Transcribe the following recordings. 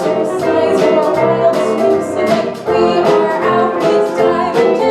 So size for wild swoops, and we are out this time.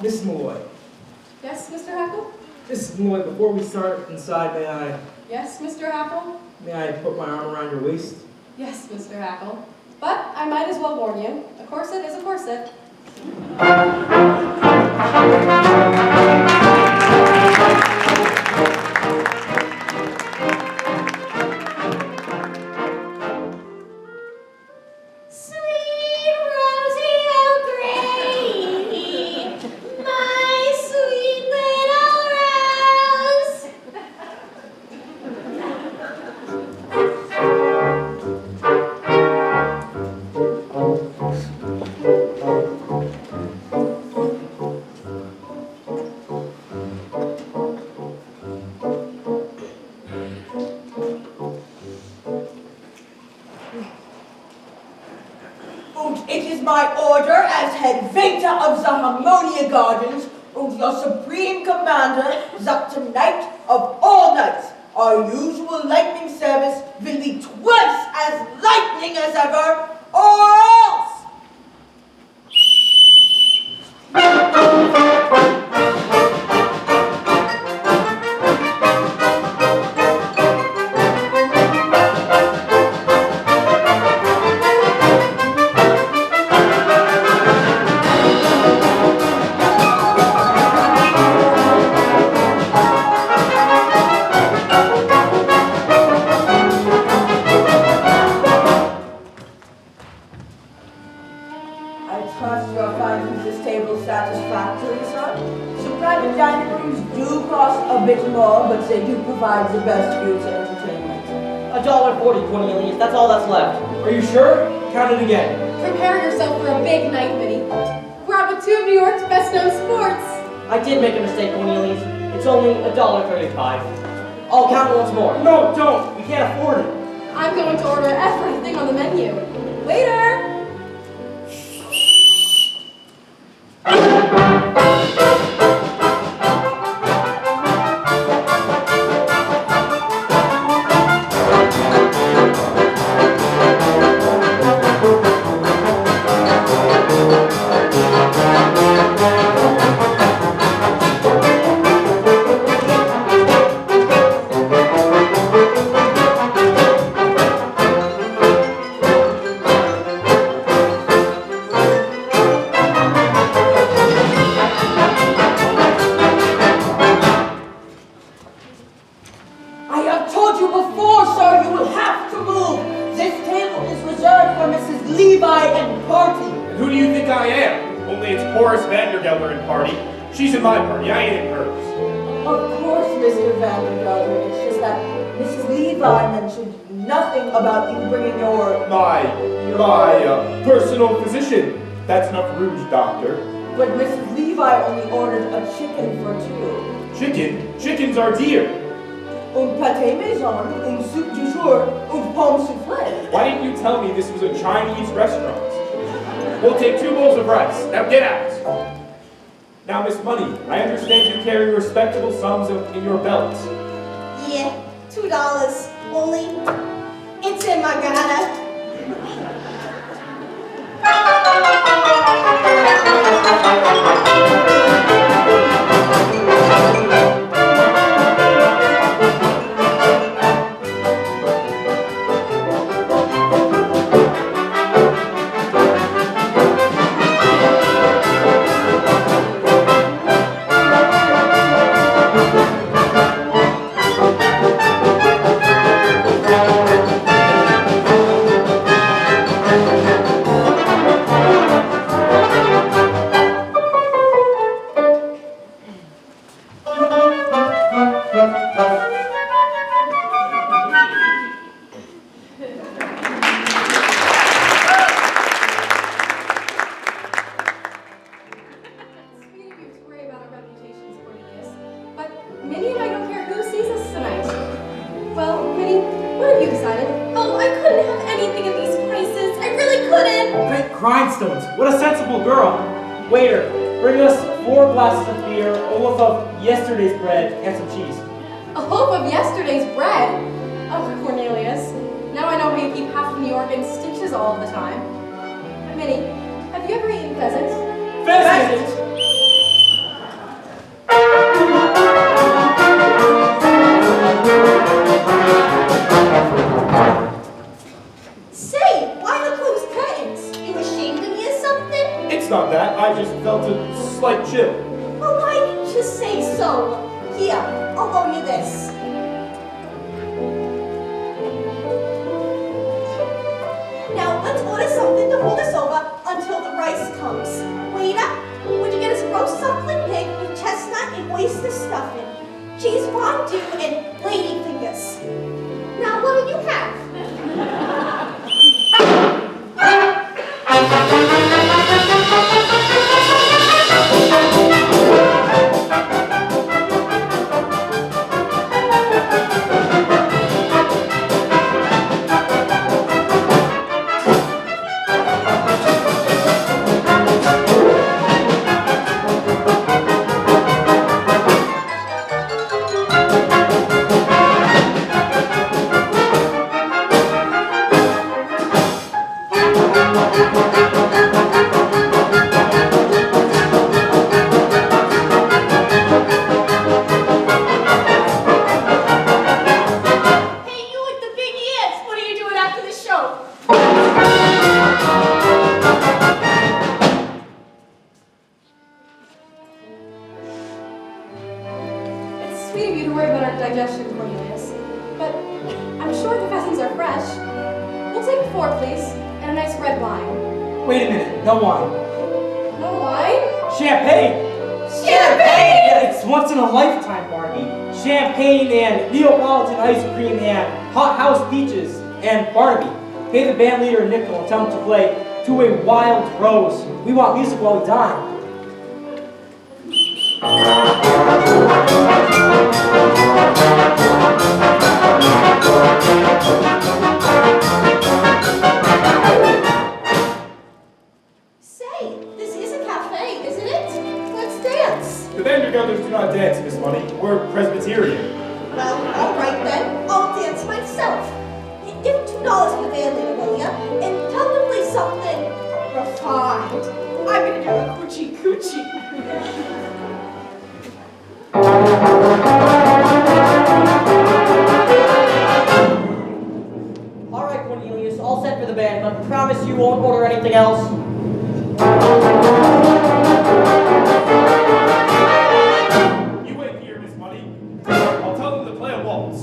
Mrs. Malloy. Yes, Mr. Hackle? Mrs. Malloy, before we start inside, may I... Yes, Mr. Hackle? May I put my arm around your waist? Yes, Mr. Hackle. But I might as well warn you, a corset is a corset. It is my order as head waiter of the Harmonia Gardens and your supreme commander that tonight of all nights our usual lightning service will be twice as lightning as ever, or else! But they do provide the best views and entertainment. $1.40, Cornelius. That's all that's left. Are you sure? Count it again. Prepare yourself for a big night, Minnie. We're out with two of New York's best-known sports. I did make a mistake, Cornelius. It's only $1.35. I'll count it once more. No, don't. We can't afford it. I'm going to order everything on the menu. Waiter! She's in my party, I ain't in hers. Of course, Mr. Vandergelder. It's just that Mrs. Levi mentioned nothing about you bringing your... My personal physician. That's not rouge, doctor. But Mrs. Levi only ordered a chicken for two. Chicken? Chickens are dear. Un pâté maison, un soup du jour, un pomme soufflé. Why didn't you tell me this was a Chinese restaurant? We'll take 2 bowls of rice. Now get out. Now, Miss Money, I understand you carry respectable sums in your belt. Yeah, $2 only. It's in my Ghana. What a sensible girl. Waiter, bring us 4 glasses of beer, a loaf of yesterday's bread, and some cheese. A loaf of yesterday's bread? Oh, Cornelius. Now I know how you keep half of New York in stitches all of the time. Minnie, have you ever eaten pheasant? Pheasant! Say, why the closed curtains? You ashamed of me or something? It's not that. I just felt a slight chill. Well, why didn't you say so? Here, I'll loan you this. Now, let's order something to hold us over until the rice comes. Waiter, would you get us roast suckling pig with chestnut and oyster stuffing, cheese fondue, and lady fingers? Now, what do you have? Wait a minute, no wine. No wine? Champagne! Champagne! Yeah, it's once in a lifetime, Barbie. Champagne and Neapolitan ice cream and hot house peaches. And Barbie, pay the band leader a nickel and tell him to play To a Wild Rose. We want music while we dine. The Vandergelders do not dance, Miss Money. We're Presbyterian. Well, all right then. I'll dance myself. Give him $2 for the band leader, will ya? And tell him to play something refined. I'm gonna do a coochie coochie. All right, Cornelius, all set for the band, but promise you won't order anything else. I'll tell them to play a waltz.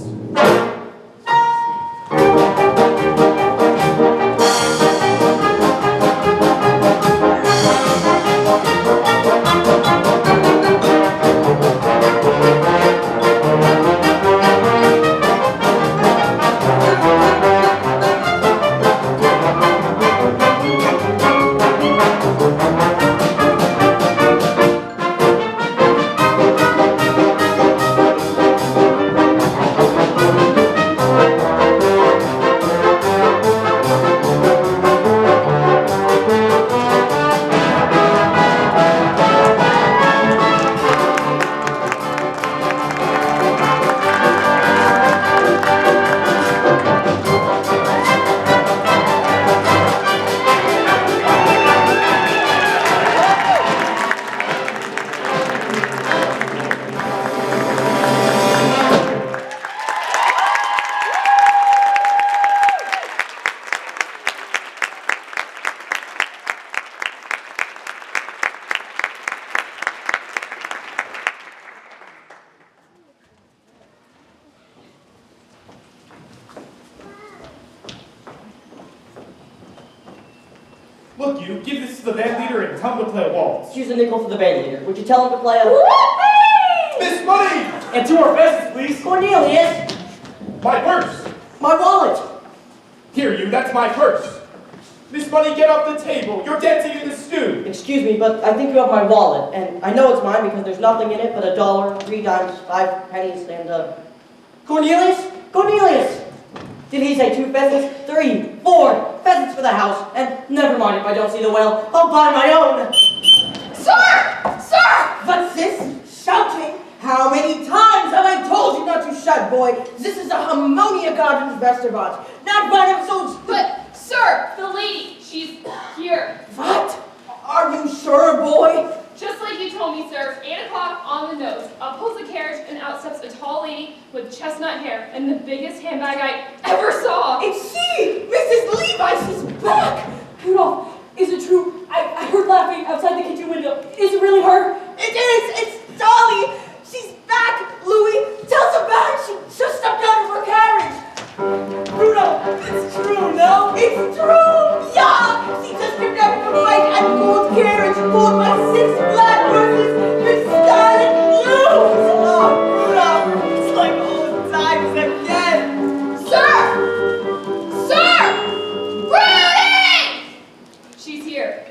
Look, you, give this to the band leader and tell him to play a waltz. Here's a nickel for the band leader. Would you tell him to play a... Miss Money! And to our pheasants, please. Cornelius! My purse! My wallet! Here, you, that's my purse. Miss Money, get off the table. You're dancing in the stew. Excuse me, but I think you have my wallet, and I know it's mine because there's nothing in it but $1, 3 dimes, 5 pennies, and Cornelius? Cornelius! Did he say 2 pheasants? 3, 4 pheasants for the house, and never mind if I don't see the whale, I'll buy my own! Sir! Sir! What's this? Shouting? How many times have I told you not to shout, boy? This is a Harmonia Gardens restaurant, not one of those... But, sir, the lady, she's here. What? Are you sure, boy? Just like you told me, sir, 8 o'clock on the nose. Up pulls the carriage and out steps a tall lady with chestnut hair and the biggest handbag I ever saw. It's she! Mrs. Levi, she's back! Rudolph, is it true? I heard laughing outside the kitchen window. Is it really her? It is! It's Dolly! She's back, Louis! Tell Savannah she just stepped out of her carriage! Rudolph, it's true, no? It's true! Yeah! She just picked up the white and gold carriage pulled by 6 black horses with scarlet blue! Oh, Rudolph, it's like old times again! Sir! Sir! Rudy! She's here.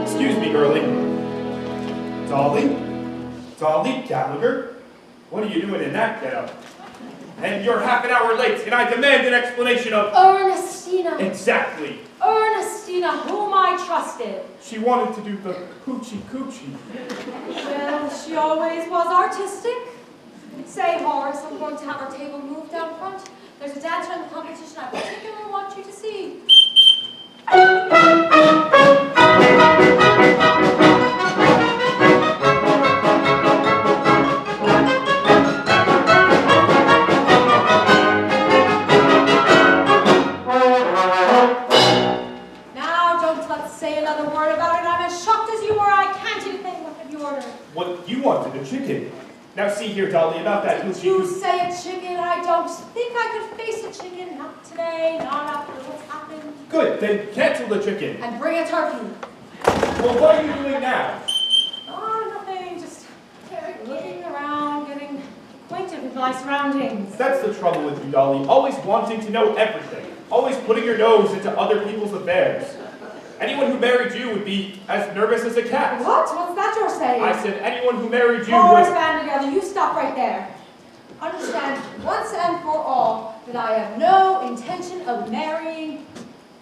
Excuse me, girlie. Dolly? Dolly Gallagher? What are you doing in that getup? And you're half an hour late, and I demand an explanation of... Ernestina. Exactly. Ernestina, whom I trusted. She wanted to do the coochie-coochie. Well, she always was artistic. Say, Horace, I'm going to have our table moved down front. There's a dancer in the competition I particularly want you to see. Now, don't let's say another word about it. I'm as shocked as you are. I can't even think what have you ordered. What you wanted, a chicken. Now see here, Dolly, about that Did coochie you coochie. say a chicken? I don't think I could face a chicken. Not today, not after what's happened. Good, then cancel the chicken. And bring a turkey. Well, what are you doing now? Oh, nothing. Just looking around, getting acquainted with my surroundings. That's the trouble with you, Dolly. Always wanting to know everything. Always putting your nose into other people's affairs. Anyone who married you would be as nervous as a cat. What? What's that you're saying? I said anyone who married you Horace would... Vandergelder, you stop right there. Understand once and for all that I have no intention of marrying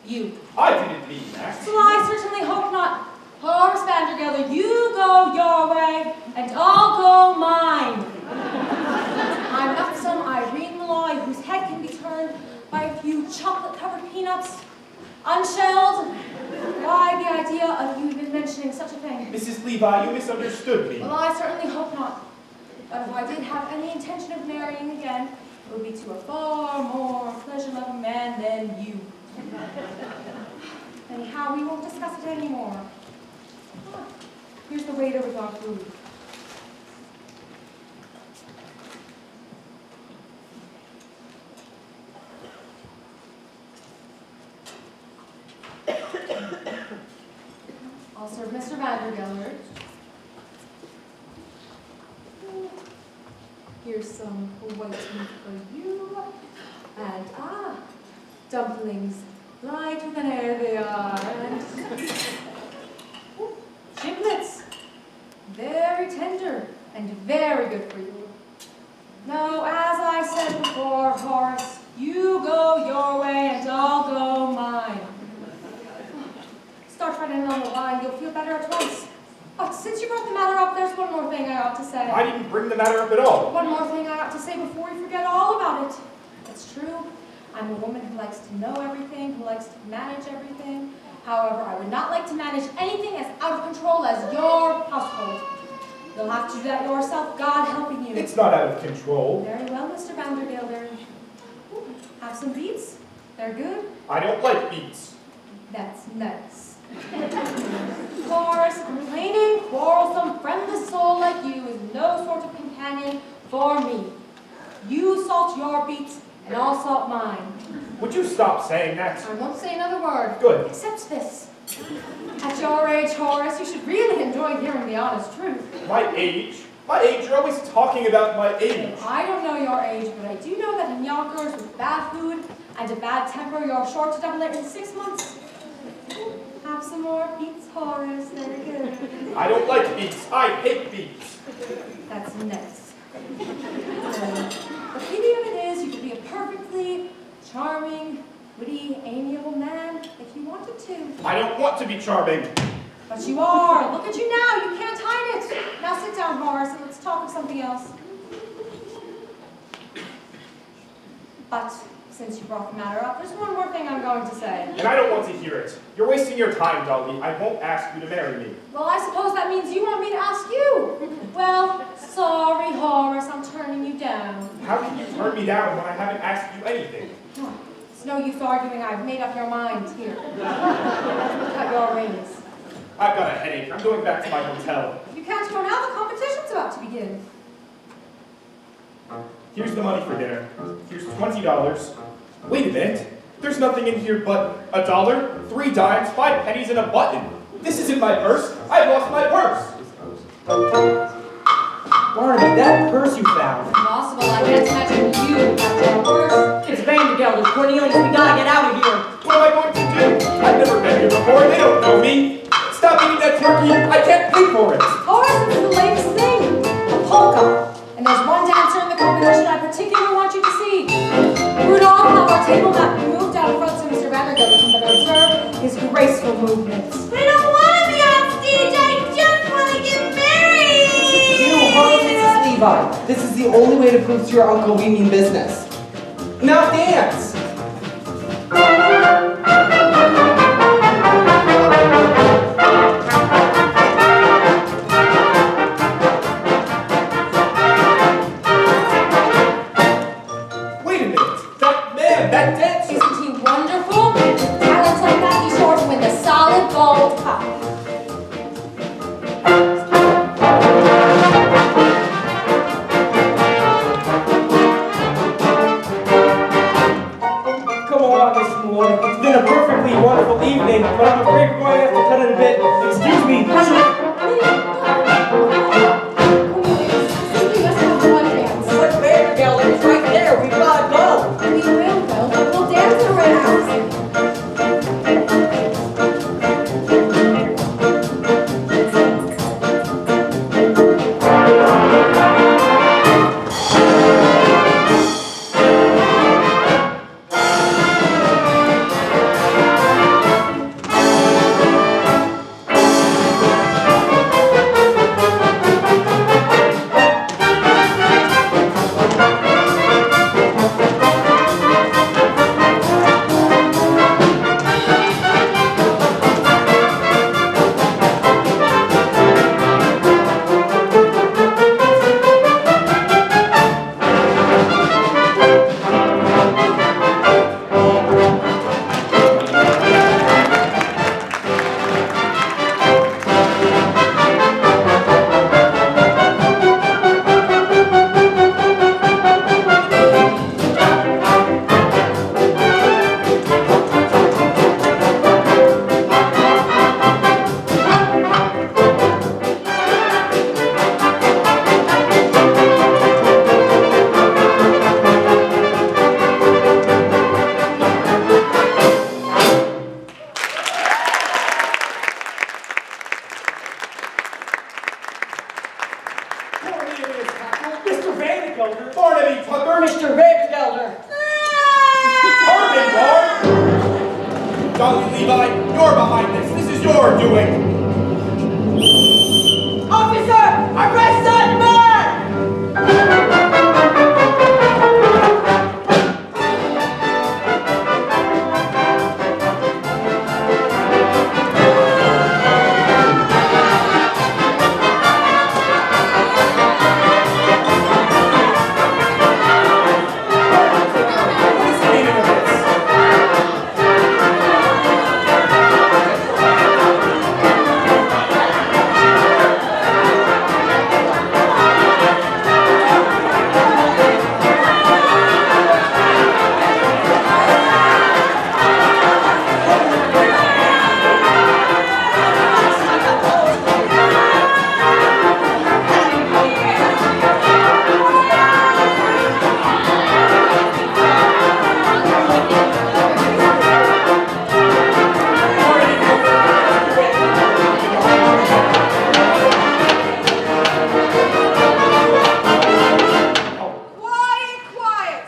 you. I didn't mean that. Well, I certainly hope not. Horace Vandergelder, you go your way, and I'll go mine. I'm not some Irene Malloy whose head can be turned by a few chocolate-covered peanuts, unshelled. Why the idea of you even mentioning such a thing? Mrs. Levi, you misunderstood me. Well, I certainly hope not. But if I did have any intention of marrying again, it would be to a far more pleasure-loving man than you. Anyhow, we won't discuss it anymore. Ah, here's the waiter with our food. I'll serve Mr. Vandergelder. Here's some white meat for you. And dumplings. Light with an air they are. And giblets. Very tender and very good for you. Now, as I said before, Horace, you go your way and I'll go mine. Start right in on the line, you'll feel better at once. But since you brought the matter up, there's one more thing I ought to say. I didn't bring the matter up at all. One more thing I ought to say before we forget all about it. It's true, I'm a woman who likes to know everything, who likes to manage everything. However, I would not like to manage anything as out of control as your household. You'll have to do that yourself, God helping you. It's not out of control. Very well, Mr. Vandergelder. Have some beets? They're good? I don't like beets. That's nice. Of course, a complaining, quarrelsome, friendless soul like you is no sort of companion for me. You salt your beets, and I'll salt mine. Would you stop saying that? I won't say another word. Good. Except this. At your age, Horace, you should really enjoy hearing the honest truth. My age? My age? You're always talking about my age. I don't know your age, but I do know that in Yonkers with bad food and a bad temper, you're sure to double it in 6 months. Have some more beets, Horace. They're good. I don't like beets. I hate beets. That's nice. The beauty of it is you could be a perfectly charming, witty, amiable man if you wanted to. I don't want to be charming. But you are. Look at you now. You can't hide it. Now sit down, Horace, and let's talk of something else. But since you brought the matter up, there's one more thing I'm going to say. And I don't want to hear it. You're wasting your time, Dolly. I won't ask you to marry me. Well, I suppose that means you want me to ask you. Well, sorry, Horace, I'm turning you down. How can you turn me down when I haven't asked you anything? It's no use arguing. I've made up your mind. Here. Cut your rings. I've got a headache. I'm going back to my hotel. You can't go now. The competition's about to begin. Here's the money for dinner. Here's $20. Wait a minute. There's nothing in here but $1, 3 dimes, 5 pennies, and a button. This isn't my purse. I've lost my purse. Barnaby, that purse you found. Impossible. I can't imagine you Vandergelders. Cornelius, we gotta get out of here. What am I going to do? I've never been here before. They don't know me. Stop eating that turkey. I can't pay for it. Horace, this is the latest thing. A polka. And there's one dancer in the competition I particularly want you to see. Rudolph, have our table map moved out front so Mr. Vandergelder can better observe his graceful movements. I don't want to be on stage. I just want to get married. You know, Mrs. Levi, this is the only way to prove to your uncle we mean business. Now dance! Wait a minute. That man, that dancer. Isn't he wonderful? Talents like that, he's sure to win the solid gold cup. Come on, Miss Malone. It's been a perfectly wonderful evening, but I'm afraid we're going to have to cut it a bit. Excuse me. Simply just have one dance. What's Vandergelder? It's right there. We've gotta go. We will go, but we'll dance around. Mr. Vandergelder. Barnaby Tucker. Mr. Vandergelder. Urban Guard. Dolly Levi, you're behind this. This is your doing. Officer, arrest that man! What is the meaning of this? Quiet, quiet.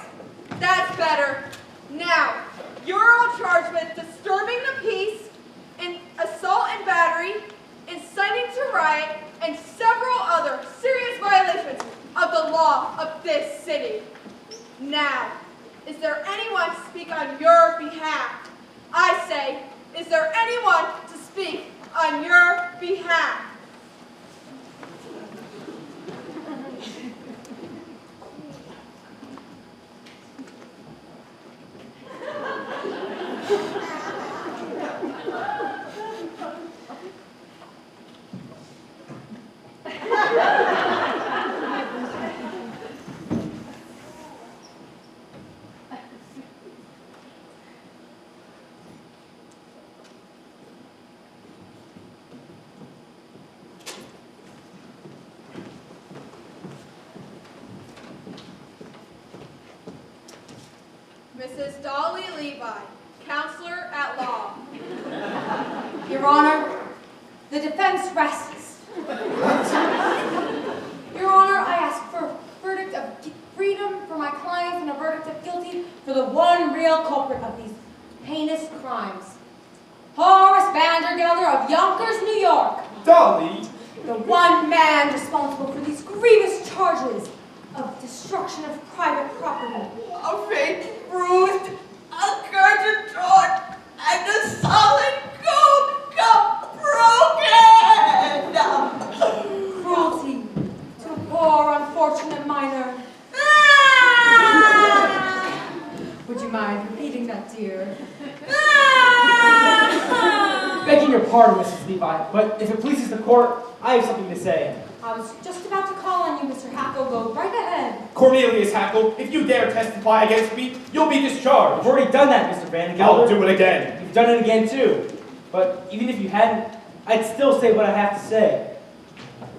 That's better. Now, you're all charged with disturbing the peace, and assault and battery, inciting to riot, and several other serious violations of the law of this city. Now, is there anyone to speak on your behalf? I say, is there anyone to speak on your behalf? Mrs. Dolly Levi, counselor at law. Your Honor, the defense rests. Your Honor, I ask for a verdict of freedom for my clients and a verdict of guilty for the one real culprit of these heinous crimes. Horace Vandergelder of Yonkers, New York. Dolly! The one man responsible for these grievous charges of destruction of private property. A fake bruised, a curtain torn, and a solid gold cup broken! Cruelty to a poor, unfortunate minor. Would you mind repeating that, dear? Begging your pardon, Mrs. Levi, but if it pleases the court, I have something to say. I was just about to call on you, Mr. Hackle. Go right ahead. Cornelius Hackle, if you dare testify against me, you'll be discharged. I've already done that, Mr. Vandergelder. I'll do it again. You've done it again, too. But even if you hadn't, I'd still say what I have to say.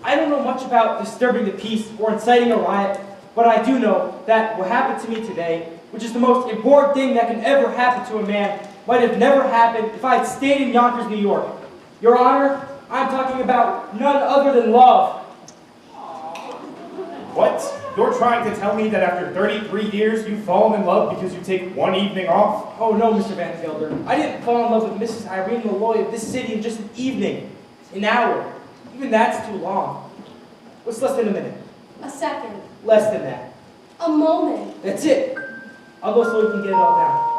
I don't know much about disturbing the peace or inciting a riot, but I do know that what happened to me today, which is the most important thing that can ever happen to a man, might have never happened if I had stayed in Yonkers, New York. Your Honor, I'm talking about none other than love. What? You're trying to tell me that after 33 years you've fallen in love because you take one evening off? Oh no, Mr. Vandergelder. I didn't fall in love with Mrs. Irene Malloy of this city in just an evening. An hour. Even that's too long. What's less than a minute? A second. Less than that. A moment. That's it. I'll go so we can get it all down.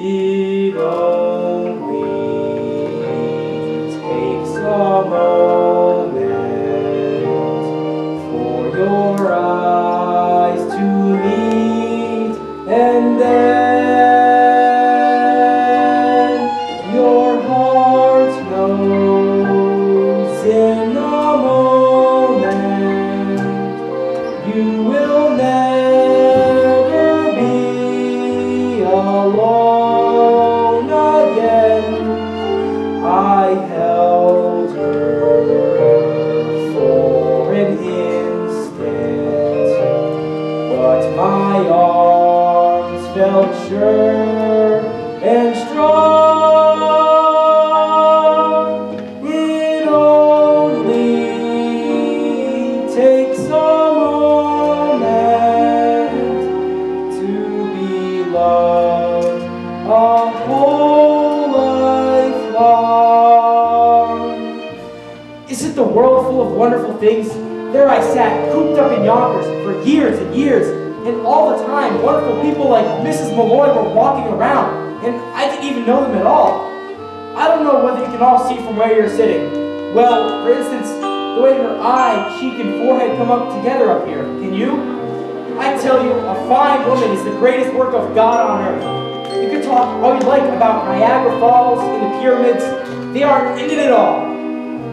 It only takes a moment for your eyes to meet, and then your heart knows in a moment you will never be alone again. I held her for an instant, but my arms felt sure and strong. It only takes a moment to be loved a whole life long. Isn't the world full of wonderful things? There I sat, cooped up in Yonkers for years and years, and all the time, wonderful people like Mrs. Malloy were walking around, and I didn't even know them at all. I don't know whether you can all see from where you're sitting. Well, for instance, the way her eye, cheek, and forehead come up together up here. Can you? I tell you, a fine woman is the greatest work of God on earth. You can talk all you like about Niagara Falls and the pyramids. They aren't in it at all.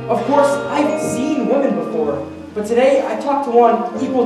Of course, I've seen women before, but today I talked to one equal